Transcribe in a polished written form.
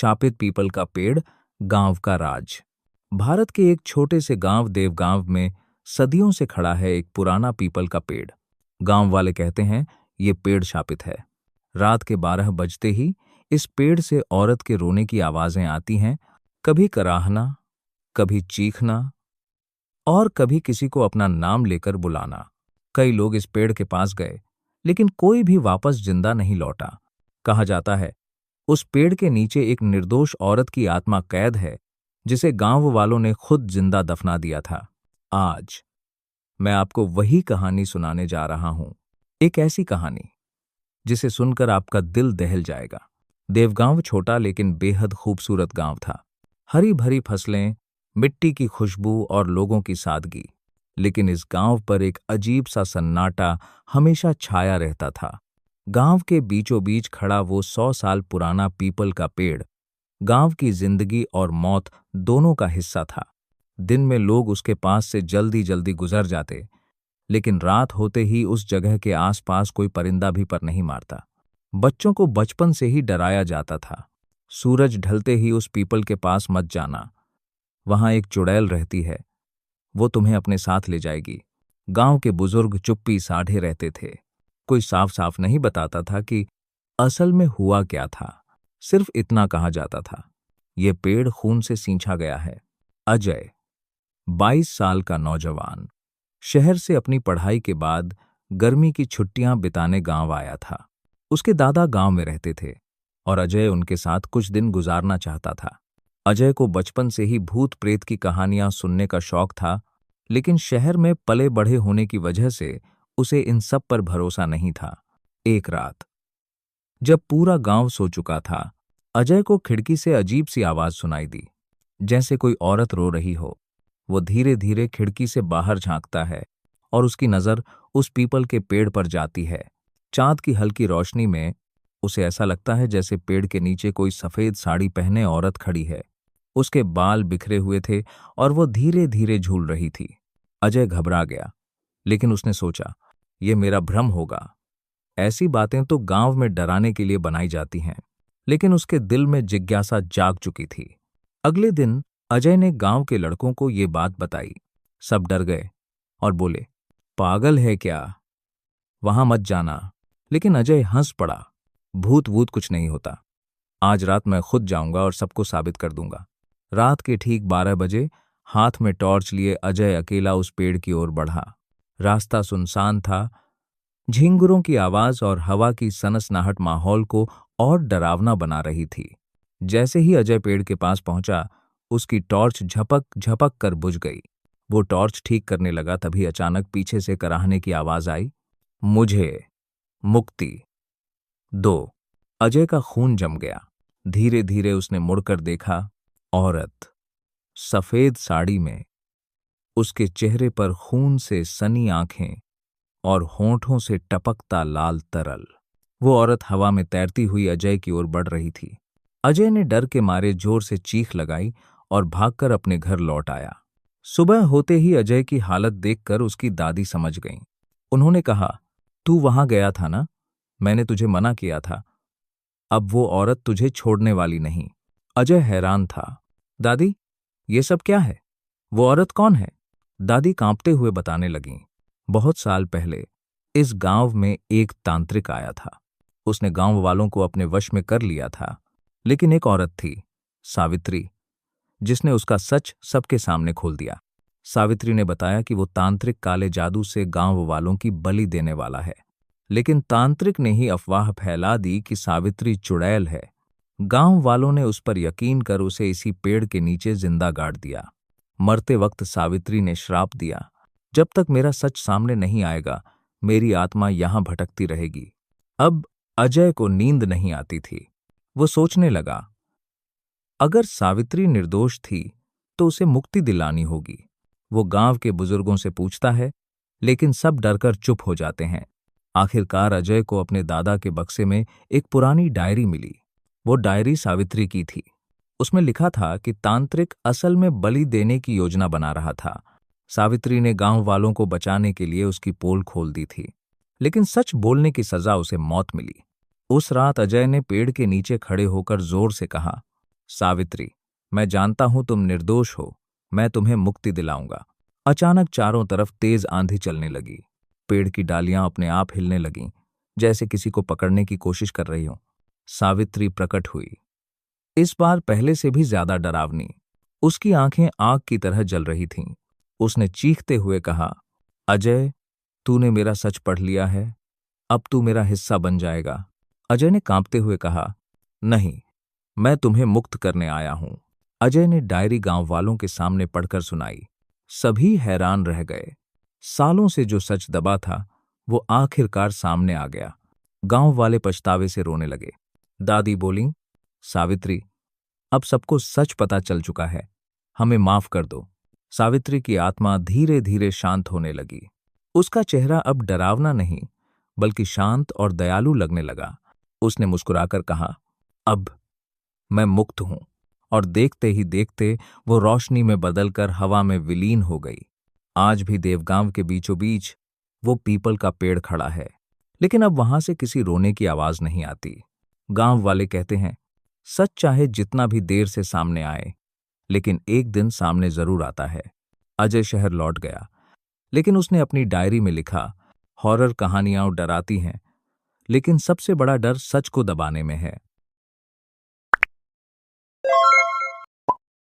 शापित people का पेड़, गांव का राज। भारत के एक छोटे से गांव देवगांव में सदियों से खड़ा है एक पुराना पीपल का पेड़। गांव वाले कहते हैं ये पेड़ शापित है। रात के 12 बजते ही इस पेड़ से औरत के रोने की आवाजें आती हैं, कभी कराहना, कभी चीखना और कभी किसी को अपना नाम लेकर बुलाना। कई लोग इस पेड़ के पास गए, लेकिन कोई भी वापस जिंदा नहीं लौटा। कहा जाता है उस पेड़ के नीचे एक निर्दोष औरत की आत्मा कैद है, जिसे गांव वालों ने खुद जिंदा दफना दिया था। आज मैं आपको वही कहानी सुनाने जा रहा हूं, एक ऐसी कहानी जिसे सुनकर आपका दिल दहल जाएगा। देवगांव छोटा लेकिन बेहद खूबसूरत गांव था। हरी भरी फसलें, मिट्टी की खुशबू और लोगों की सादगी। लेकिन इस गांव पर एक अजीब सा सन्नाटा हमेशा छाया रहता था। गांव के बीचों बीच खड़ा वो 100 साल पुराना पीपल का पेड़ गांव की जिंदगी और मौत दोनों का हिस्सा था। दिन में लोग उसके पास से जल्दी जल्दी गुजर जाते, लेकिन रात होते ही उस जगह के आसपास कोई परिंदा भी पर नहीं मारता। बच्चों को बचपन से ही डराया जाता था, सूरज ढलते ही उस पीपल के पास मत जाना, वहां एक चुड़ैल रहती है, वो तुम्हें अपने साथ ले जाएगी। गांव के बुजुर्ग चुप्पी साधे रहते थे। कोई साफ साफ नहीं बताता था कि असल में हुआ क्या था। सिर्फ इतना कहा जाता था, ये पेड़ खून से सींचा गया है। अजय 22 साल का नौजवान शहर से अपनी पढ़ाई के बाद गर्मी की छुट्टियां बिताने गांव आया था। उसके दादा गांव में रहते थे और अजय उनके साथ कुछ दिन गुजारना चाहता था। अजय को बचपन से ही भूत प्रेत की कहानियां सुनने का शौक था, लेकिन शहर में पले बढ़े होने की वजह से उसे इन सब पर भरोसा नहीं था। एक रात जब पूरा गांव सो चुका था, अजय को खिड़की से अजीब सी आवाज सुनाई दी, जैसे कोई औरत रो रही हो। वो धीरे धीरे खिड़की से बाहर झांकता है और उसकी नजर उस पीपल के पेड़ पर जाती है। चांद की हल्की रोशनी में उसे ऐसा लगता है जैसे पेड़ के नीचे कोई सफेद साड़ी पहने औरत खड़ी है। उसके बाल बिखरे हुए थे और वो धीरे धीरे झूल रही थी। अजय घबरा गया, लेकिन उसने सोचा ये मेरा भ्रम होगा। ऐसी बातें तो गांव में डराने के लिए बनाई जाती हैं। लेकिन उसके दिल में जिज्ञासा जाग चुकी थी। अगले दिन अजय ने गांव के लड़कों को ये बात बताई। सब डर गए और बोले, पागल है क्या, वहां मत जाना। लेकिन अजय हंस पड़ा, भूत वूत कुछ नहीं होता। आज रात मैं खुद जाऊंगा और सबको साबित कर दूंगा। रात के ठीक 12 बजे हाथ में टॉर्च लिए अजय अकेला उस पेड़ की ओर बढ़ा। रास्ता सुनसान था। झिंगुरों की आवाज और हवा की सनसनाहट माहौल को और डरावना बना रही थी। जैसे ही अजय पेड़ के पास पहुंचा, उसकी टॉर्च झपक झपक कर बुझ गई। वो टॉर्च ठीक करने लगा, तभी अचानक पीछे से कराहने की आवाज आई, मुझे मुक्ति दो। अजय का खून जम गया। धीरे धीरे उसने मुड़कर देखा, औरत सफेद साड़ी में, उसके चेहरे पर खून से सनी आंखें और होंठों से टपकता लाल तरल। वो औरत हवा में तैरती हुई अजय की ओर बढ़ रही थी। अजय ने डर के मारे जोर से चीख लगाई और भागकर अपने घर लौट आया। सुबह होते ही अजय की हालत देखकर उसकी दादी समझ गईं। उन्होंने कहा, तू वहां गया था ना, मैंने तुझे मना किया था। अब वो औरत तुझे छोड़ने वाली नहीं। अजय हैरान था, दादी ये सब क्या है, वो औरत कौन है? दादी कांपते हुए बताने लगीं, बहुत साल पहले इस गांव में एक तांत्रिक आया था। उसने गांव वालों को अपने वश में कर लिया था, लेकिन एक औरत थी, सावित्री, जिसने उसका सच सबके सामने खोल दिया। सावित्री ने बताया कि वो तांत्रिक काले जादू से गांव वालों की बलि देने वाला है। लेकिन तांत्रिक ने ही अफवाह फैला दी कि सावित्री चुड़ैल है। गांव वालों ने उस पर यकीन कर उसे इसी पेड़ के नीचे जिंदा गाड़ दिया। मरते वक्त सावित्री ने श्राप दिया, जब तक मेरा सच सामने नहीं आएगा, मेरी आत्मा यहां भटकती रहेगी। अब अजय को नींद नहीं आती थी। वो सोचने लगा, अगर सावित्री निर्दोष थी तो उसे मुक्ति दिलानी होगी। वो गांव के बुजुर्गों से पूछता है, लेकिन सब डरकर चुप हो जाते हैं। आखिरकार अजय को अपने दादा के बक्से में एक पुरानी डायरी मिली। वो डायरी सावित्री की थी। उसमें लिखा था कि तांत्रिक असल में बलि देने की योजना बना रहा था। सावित्री ने गांव वालों को बचाने के लिए उसकी पोल खोल दी थी, लेकिन सच बोलने की सजा उसे मौत मिली। उस रात अजय ने पेड़ के नीचे खड़े होकर जोर से कहा, सावित्री, मैं जानता हूं तुम निर्दोष हो, मैं तुम्हें मुक्ति दिलाऊंगा। अचानक चारों तरफ तेज आंधी चलने लगी। पेड़ की डालियां अपने आप हिलने लगीं, जैसे किसी को पकड़ने की कोशिश कर रही हो। सावित्री प्रकट हुई, इस बार पहले से भी ज्यादा डरावनी। उसकी आंखें आग की तरह जल रही थीं। उसने चीखते हुए कहा, अजय, तूने मेरा सच पढ़ लिया है, अब तू मेरा हिस्सा बन जाएगा। अजय ने कांपते हुए कहा, नहीं, मैं तुम्हें मुक्त करने आया हूं। अजय ने डायरी गांव वालों के सामने पढ़कर सुनाई। सभी हैरान रह गए। सालों से जो सच दबा था वो आखिरकार सामने आ गया। गांव वाले पछतावे से रोने लगे। दादी बोली, सावित्री, अब सबको सच पता चल चुका है, हमें माफ कर दो। सावित्री की आत्मा धीरे धीरे शांत होने लगी। उसका चेहरा अब डरावना नहीं बल्कि शांत और दयालु लगने लगा। उसने मुस्कुराकर कहा, अब मैं मुक्त हूं। और देखते ही देखते वो रोशनी में बदलकर हवा में विलीन हो गई। आज भी देवगांव के बीचों बीच वो पीपल का पेड़ खड़ा है, लेकिन अब वहां से किसी रोने की आवाज नहीं आती। गांव वाले कहते हैं, सच चाहे जितना भी देर से सामने आए, लेकिन एक दिन सामने जरूर आता है। अजय शहर लौट गया, लेकिन उसने अपनी डायरी में लिखा, हॉरर कहानियां डराती हैं, लेकिन सबसे बड़ा डर सच को दबाने में है।